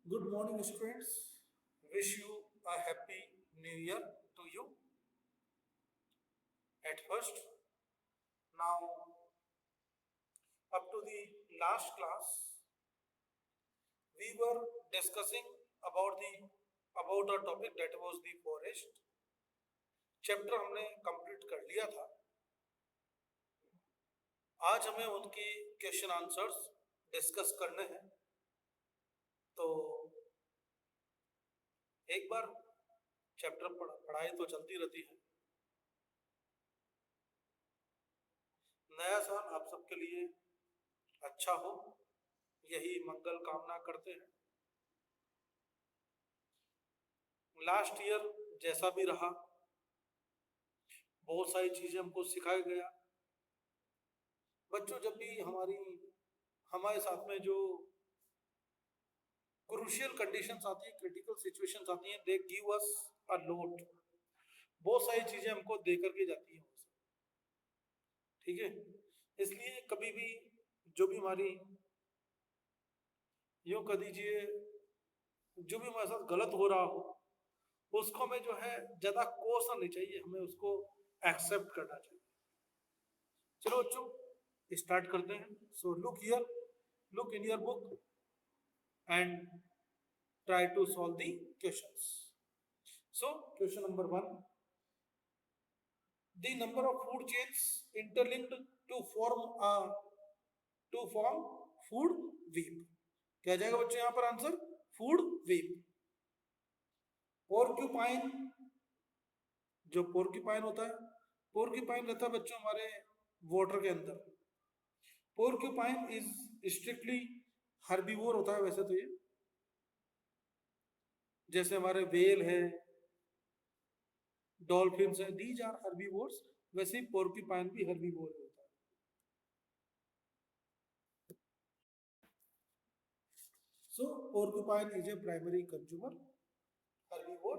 Good morning, students. Wish you a happy new year to you at first. Now, up to the last class, we were discussing about the about a topic that was the forest. Chapter हमने complete कर लिया था. आज हमें उनके question answers discuss करने हैं. तो एक बार चैप्टर पढ़ाई तो चलती रहती है. नया साल आप सबके लिए अच्छा हो, यही मंगल कामना करते हैं. लास्ट ईयर जैसा भी रहा, बहुत सारी चीजें हमको सिखाया गया. बच्चों, जब भी हमारे साथ में जो क्रूशियल कंडीशंस आती है, क्रिटिकल सिचुएशंस आती हैं, दे गिव अस अ लोट. बहुत सारी चीजें हमको दे करके जाती हैं. ठीक है, इसलिए कभी भी जो भी हमारी यूं कह दीजिए, जो भी हमारे साथ गलत हो रहा हो, उसको हमें जो है ज्यादा कोसना नहीं चाहिए, हमें उसको एक्सेप्ट करना चाहिए. चलो बच्चों, स्टार्ट करते हैं. So look here, look in your book and try to solve the questions. So, question number 1. The number of food chains interlinked to form food web. क्या जाएगा बच्चों यहां पर आंसर? Food web. पोर्क्यूपाइन, जो porcupine होता है, porcupine रहता है बच्चों हमारे वाटर के अंदर. पोर्क्यूपाइन इज स्ट्रिक्टली हर्बीवोर होता है वैसे तो ये, जैसे हमारे वेल है, डॉल्फिन्स है, दीज आर हर्बीवोर्स. वैसे ही पोर्क्यूपाइन भी हर्बीवोर होता है. So porcupine is a primary consumer, herbivore.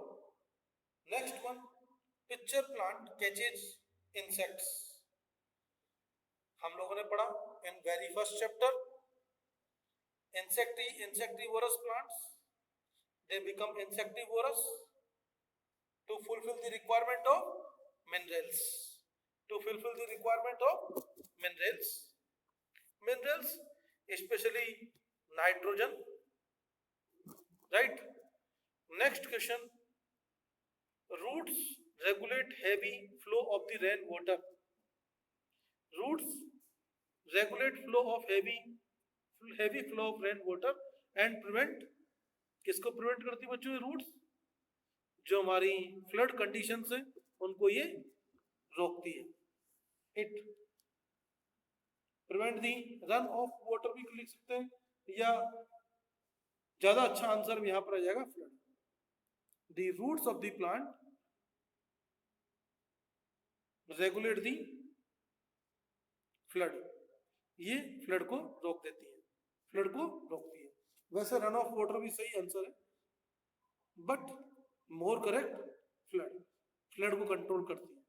Next one, picture plant catches insects. हम लोगों ने पढ़ा in very first chapter, insectivorous plants, they become insectivorous to fulfill the requirement of minerals. To fulfill the requirement of minerals, especially nitrogen, right? Next question, roots regulate heavy flow of the rainwater. Roots regulate flow of heavy flow of rainwater and prevent, किसको prevent करती है बच्चों? Roots, जो हमारी flood conditions है उनको ये रोकती है. It prevent the run of water भी लिख सकते हैं, या ज्यादा अच्छा आंसर भी यहां पर आ जाएगा flood. The roots of the plant regulate the flood. ये फ्लड को रोक देती है, फ्लड को रोकती है. वैसे रन ऑफ वाटर भी सही आंसर है, but more correct flood, flood को कंट्रोल करती है.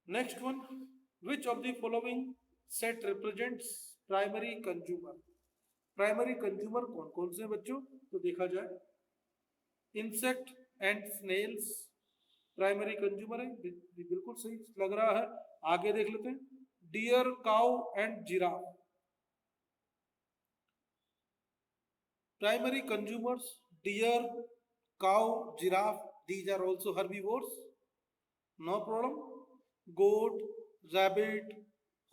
Next one, which of the following set represents primary consumer. Primary consumer कौन कौन से बच्चों? तो देखा जाए, insect and snails primary consumer है, बिल्कुल सही लग रहा है. आगे देख लेते हैं, deer, cow and giraffe. Primary consumers, deer, cow, giraffe, these are also herbivores, no problem. Goat, rabbit,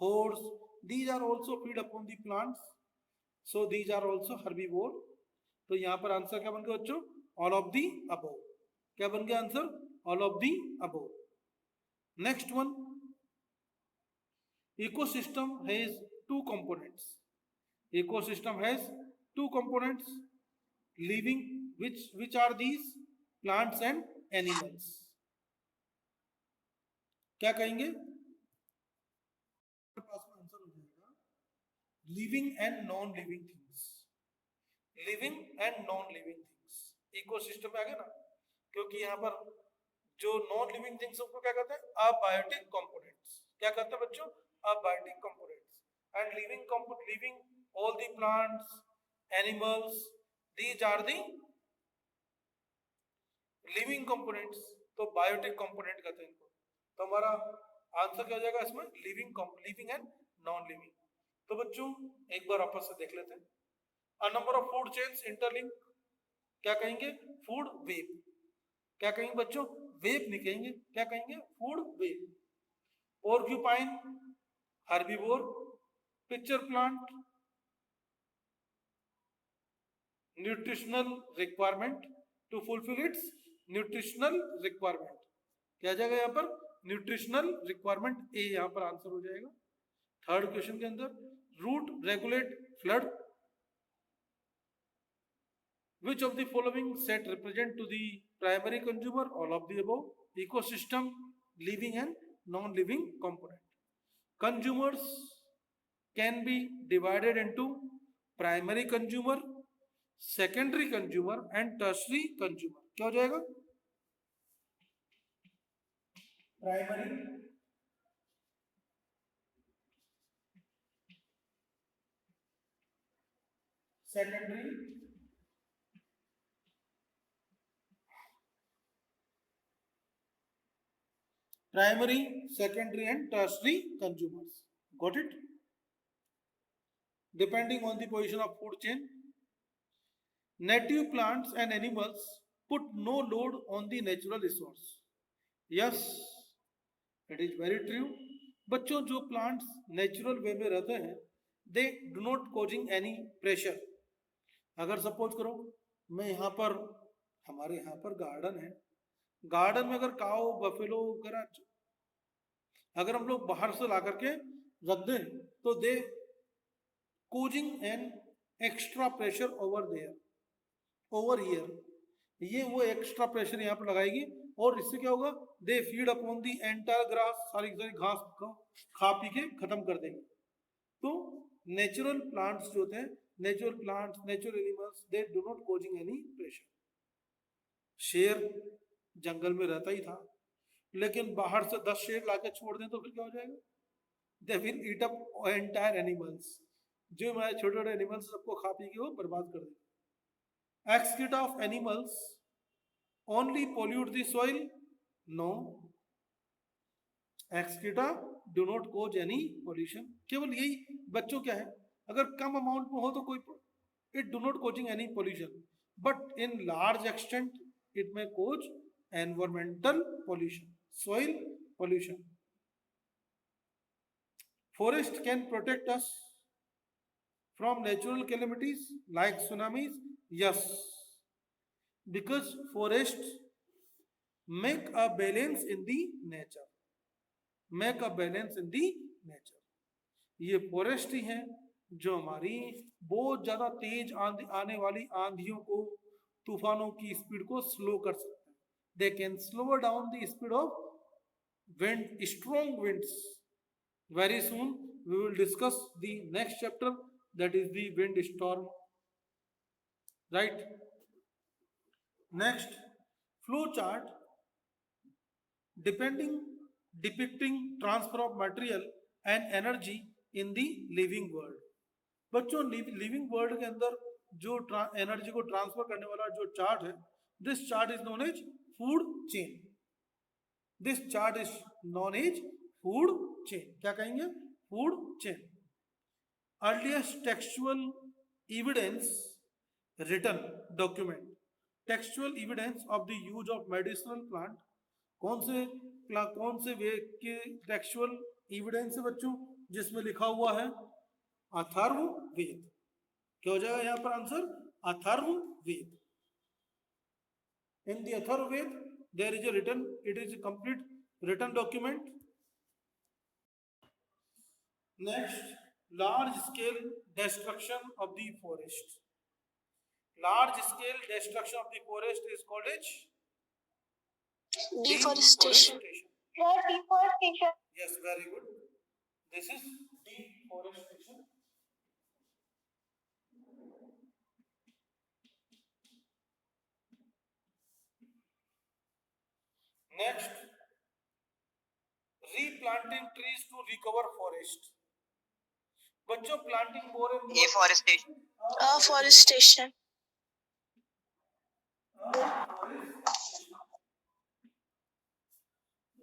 horse, these are also feed upon the plants, so these are also herbivore. तो यहां पर आंसर क्या बन गया बच्चों? All of the above. क्या बन गया answer? All of the above. Next one, ecosystem has two components. Ecosystem has two components, living, which are these? Plants and animals. क्या कहेंगे? पास में आंसर हो जाएगा living and non living things. Living and non living things ecosystem में आ गया ना, क्योंकि यहाँ पर जो नॉन लिविंग थिंग्स को क्या कहते हैं? Abiotic components. क्या कहते हैं बच्चों? Abiotic components. And living all the plants, animals, these are the living components, तो बायोटिक कंपोनेंट कहते हैं इनको। तो हमारा आंसर क्या हो जाएगा इसमें, लिविंग एंड नॉन लिविंग। तो बच्चों एक बार आपस से देख लेते हैं। A number of food chains interlink, क्या कहेंगे, फूड वेब। क्या कहेंगे बच्चों, वेब नहीं कहेंगे, क्या कहेंगे, food web. Porcupine herbivore, picture plant nutritional requirement to fulfil its nutritional requirement, क्या जाएगा यहाँ पर, न्यूट्रिशनल रिक्वायरमेंट, ए यहाँ पर आंसर हो जाएगा। थर्ड क्वेश्चन के अंदर, root regulate flood, which of the following set represent to the primary consumer, all of the above, ecosystem, living and non-living component. Consumers can be divided into primary consumer, secondary consumer and tertiary consumer. क्या हो जाएगा, primary, secondary, primary, secondary and tertiary consumers. Got it? Depending on the position of food chain, native plants and animals put no load on the natural resource. Yes, it is very true. बच्चों जो plants natural way में रहते हैं, they do not causing any pressure. अगर suppose करो मैं यहाँ पर, हमारे यहाँ पर गार्डन है, गार्डन में अगर काऊ बफेलो वगैरह अगर हम लोग बाहर से ला करके रख दें तो they causing an extra pressure over ear, ये वो एक्स्ट्रा प्रेशर यहाँ पर लगाएगी और इससे क्या होगा, they feed upon the entire grass, सारी घास खा पी के खत्म कर देंगे। तो नेचुरल प्लांट्स जो होते हैं, natural plants, natural animals, they do not causing any pressure. शेर जंगल में रहता ही था, लेकिन बाहर से 10 शेर लाके छोड़ दें तो फिर क्या हो जाएगा, they will eat up entire animals, जो हमारे छोटे छोटे एनिमल्स सबको खा पी के वो बर्बाद कर देंगे। Excreta of animals only pollute the soil, no, excreta do not cause any pollution. केवल यही बच्चों क्या है, अगर कम अमाउंट में हो तो कोई, it do not causing any pollution, but in large extent it में cause environmental pollution, soil pollution. Forest can protect us from natural calamities like tsunamis, yes, because forests make a balance in the nature, make a balance in the nature. ये forest ही हैं जो हमारी बहुत ज्यादा तेज आने वाली आंधियों को, तूफानों की स्पीड को स्लो कर सकते हैं। They can slow down the speed of wind, strong winds. Very soon we will discuss the next chapter, that is the wind storm, right? Next, flow chart depicting transfer of material and energy in the living world. बच्चों living world के अंदर जो energy को transfer करने वाला जो chart है, this chart is known as food chain. This chart is known as food chain, क्या कहेंगे, food chain. Earliest textual evidence written document, textual evidence of the use of medicinal plant, कौन से वे के textual evidence है बच्चों, जिसमें लिखा हुआ है अथर्ववेद। क्या हो जाएगा यहाँ पर answer, Atharvaveda. In the Atharvaved, there is a written, it is a complete written document. Next, large scale destruction of the forest. Large scale destruction of the forest is called as deforestation. Deforestation. Yes, very good. This is deforestation. Next, replanting trees to recover forest. बच्चों planting more and more, deforestation. Afforestation. Afforestation.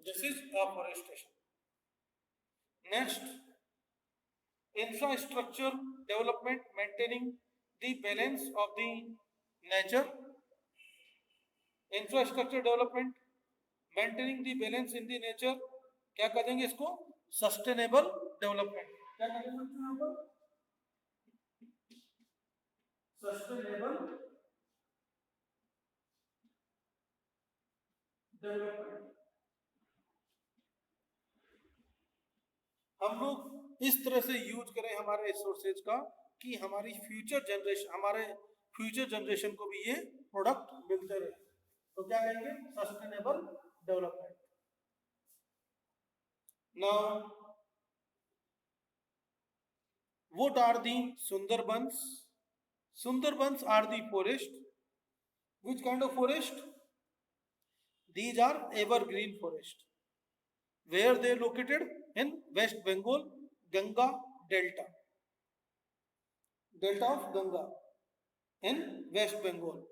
This is afforestation. Next, infrastructure development, maintaining the balance of the nature. Infrastructure development, maintaining the balance in the nature. क्या कह देंगे इसको? Sustainable development. क्या कहेंगे बच्चों यहाँ पर? Sustainable development. हम लोग इस तरह से यूज करें हमारे रिसोर्सेज का कि हमारी फ्यूचर जनरेशन को भी ये प्रोडक्ट मिलते रहे. तो क्या कहेंगे? Sustainable development. Now what are the Sundarbans? Sundarbans are the forest. Which kind of forest? These are evergreen forest. Where they located? In West Bengal, Ganga Delta. Delta of Ganga in West Bengal.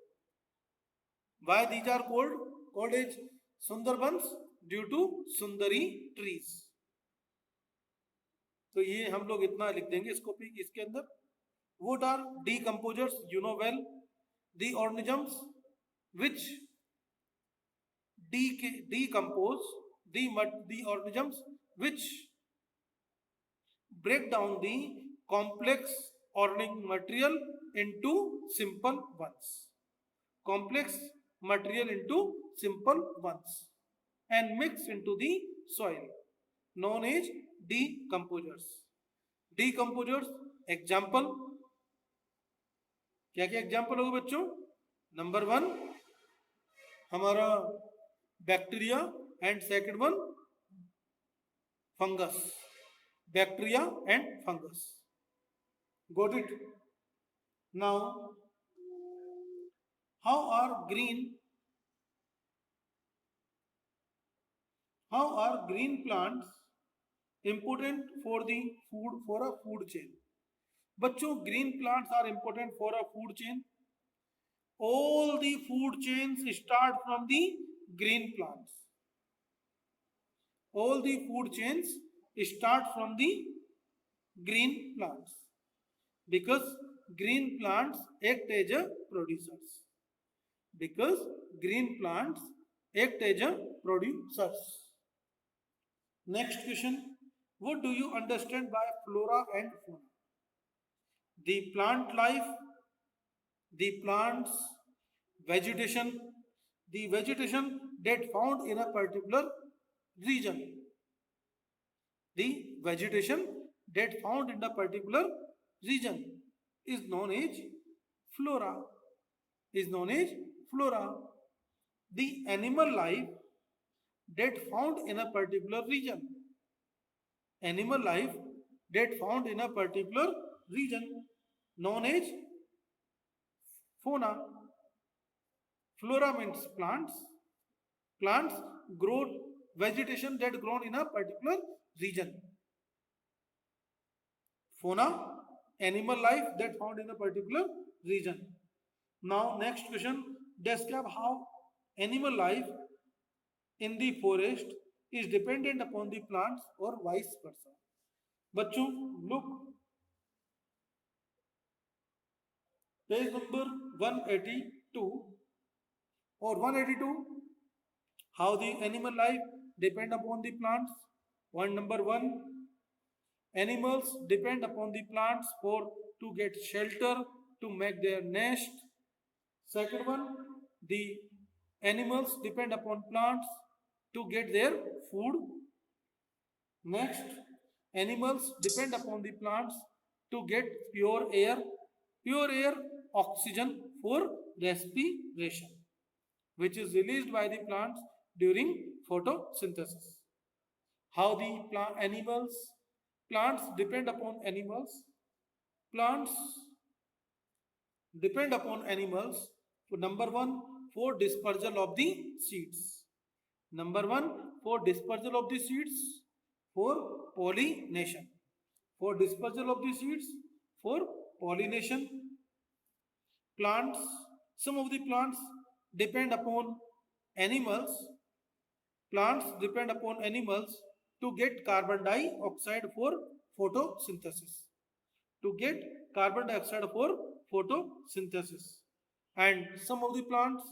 Why these are called as Sundarbans? Due to Sundari trees. तो ये हम लोग इतना लिख देंगे इसको भी इसके अंदर. What are decomposers? You know well, the organisms which decompose, the organisms which break down the complex organic material into simple ones. Complex material into simple ones and mix into the soil, known as decomposers. Decomposers example, क्या क्या example होगा बच्चों? Number 1 हमारा bacteria and second one fungus. Bacteria and fungus. Got it? Now, how are green plants important for the food chain? बच्चों, green plants are important for a food chain. All the food chains start from the green plants. All the food chains start from the green plants because green plants act as a producers. Because green plants act as a producers. Next question. What do you understand by flora and fauna? The plant life, the plants, vegetation, the vegetation that found in a particular region. The vegetation that found in a particular region is known as flora. Is known as flora. The animal life that found in a particular region. Animal life that found in a particular region known as fauna. Flora means plants. Plants grow vegetation that grown in a particular region. Fauna, animal life that found in a particular region. Now next question, describe how animal life in the forest is dependent upon the plants or vice versa. बच्चों look page number 182 or 182, how the animal life depend upon the plants. Number 1, animals depend upon the plants for to get shelter, to make their nest. Second one, the animals depend upon plants to get their food. Next, animals depend upon the plants to get pure air, oxygen for respiration, which is released by the plants during photosynthesis. How the plants depend upon animals. Plants depend upon animals for number 1 for dispersal of the seeds. Number 1 for dispersal of the seeds, for pollination. For dispersal of the seeds, for pollination. Plants, some of the plants depend upon animals. Plants depend upon animals to get carbon dioxide for photosynthesis. To get carbon dioxide for photosynthesis. And some of the plants,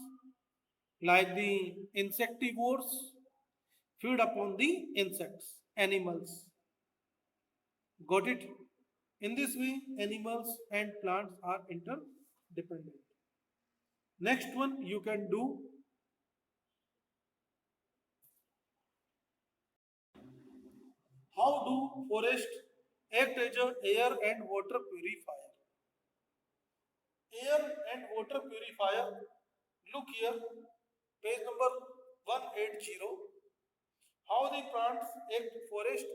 like the insectivores, feed upon the insects, animals. Got it? In this way, animals and plants are interdependent. Next one you can do. How do forests act as a air and water purifier? Air and water purifier. Look here, page number 180. How the plants act, forest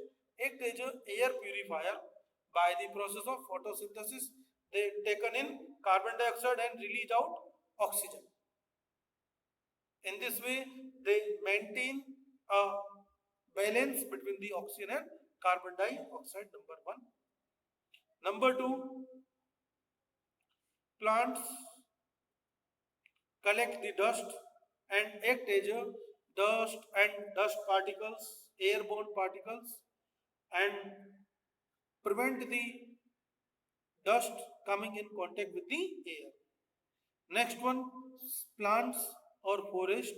act as a air purifier by the process of photosynthesis. They taken in carbon dioxide and release out oxygen. In this way, they maintain a balance between the oxygen and carbon dioxide. Number one. Number two, plants collect the dust and act as a dust particles, airborne particles, and prevent the dust coming in contact with the air. Next one, plants or forest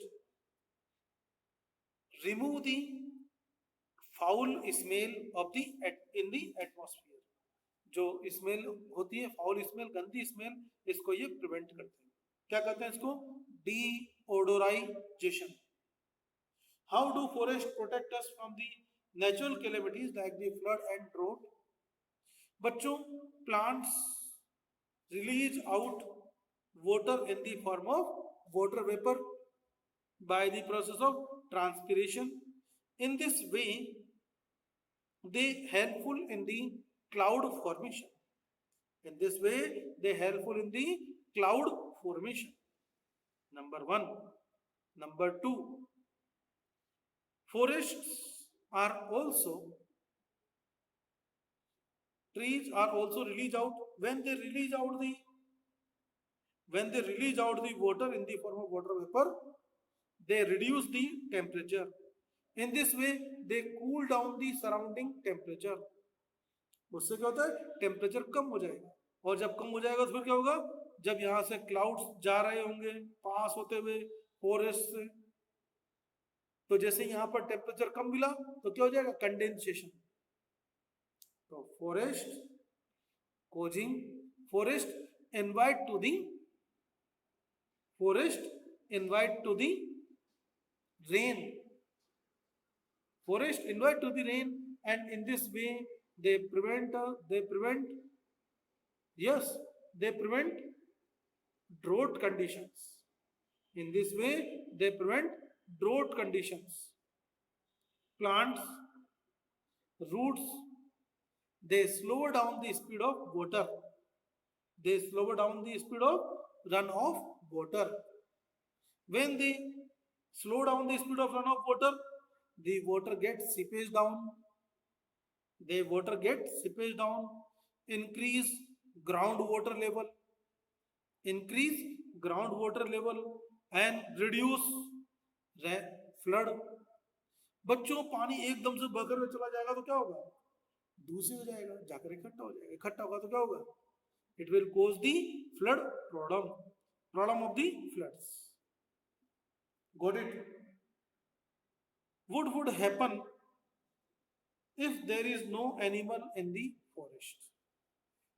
remove the foul smell of the in the atmosphere. जो smell होती है, foul smell, गंदी smell, इसको ये prevent करते हैं. क्या कहते हैं इसको? Deodorisation. How do forest protect us from the natural calamities like the flood and drought? बच्चों, plants release out water in the form of water vapor by the process of transpiration. In this way, they helpful in the cloud formation. In this way, they helpful in the cloud formation. Number one. Number two, forests are also, trees are also release out, when they release out the water in the form of water vapor, they reduce the temperature. In this way, they cool down the surrounding temperature. उससे क्या होता है? Temperature कम हो जाएगा. और जब कम हो जाएगा तो फिर क्या होगा? जब यहां से क्लाउड्स जा रहे होंगे पास होते हुए फॉरेस्ट से, तो जैसे यहां पर टेम्परेचर कम मिला तो क्या हो जाएगा? कंडेंसेशन. तो forest causing, forest invite to the rain. Forest invite to the rain, and in this way they prevent drought conditions. In this way they prevent drought conditions. Plants roots, they slow down the speed of water. They slow down the speed of run of water. When they slow down the speed of run of water, the water gets seepage down. The water gets seepage down. Increase groundwater level. Increase groundwater level and reduce flood. बच्चों, पानी एकदम से बहकर में चला जाएगा तो क्या होगा? दूषित हो जाएगा, जाकर इकट्ठा हो जाएगा. इकट्ठा होगा तो क्या होगा? It will cause the flood problem of the floods. Got it? What would happen if there is no animal in the forest?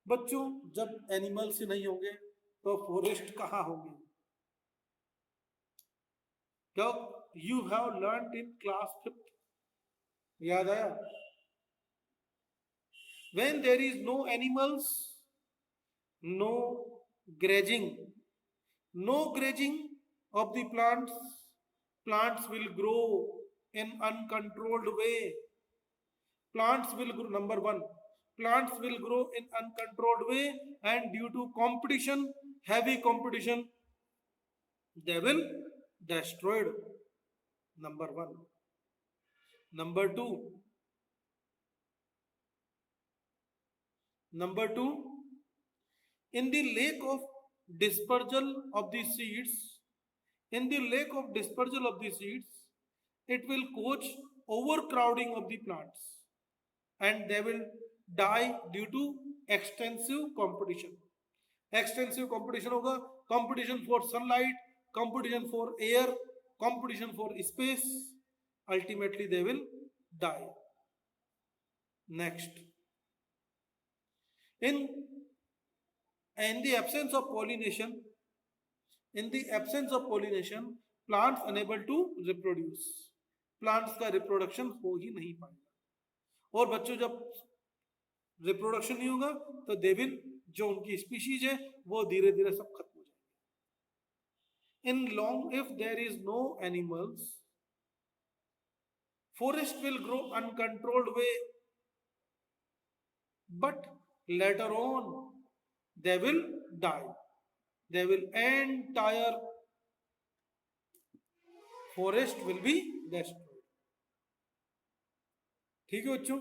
बच्चों, जब एनिमल्स ही नहीं होंगे तो फॉरेस्ट कहाँ होंगे? क्या you have learned in class 5th? याद आया? When there is no animals, no grazing of the plants will grow in uncontrolled way. Plants will grow, number one, plants will grow in uncontrolled way, and due to competition, heavy competition, they will destroyed. Number one. Number two, in the lake of dispersal of the seeds, in the lack of dispersal of the seeds, it will cause overcrowding of the plants and they will die due to extensive competition. Extensive competition होगा, competition for sunlight, competition for air, competition for space. Ultimately, they will die. Next, in in the absence of pollination, plants unable to reproduce. Plants का reproduction हो ही नहीं पाएगा. और बच्चों जब reproduction नहीं होगा तो दे विल, जो उनकी स्पीशीज है वो धीरे धीरे सब खत्म हो जाएंगे. In long if there is no animals, forest will grow uncontrolled way, but later on they will die. They will entire forest will be destroyed. ठीक है बच्चों.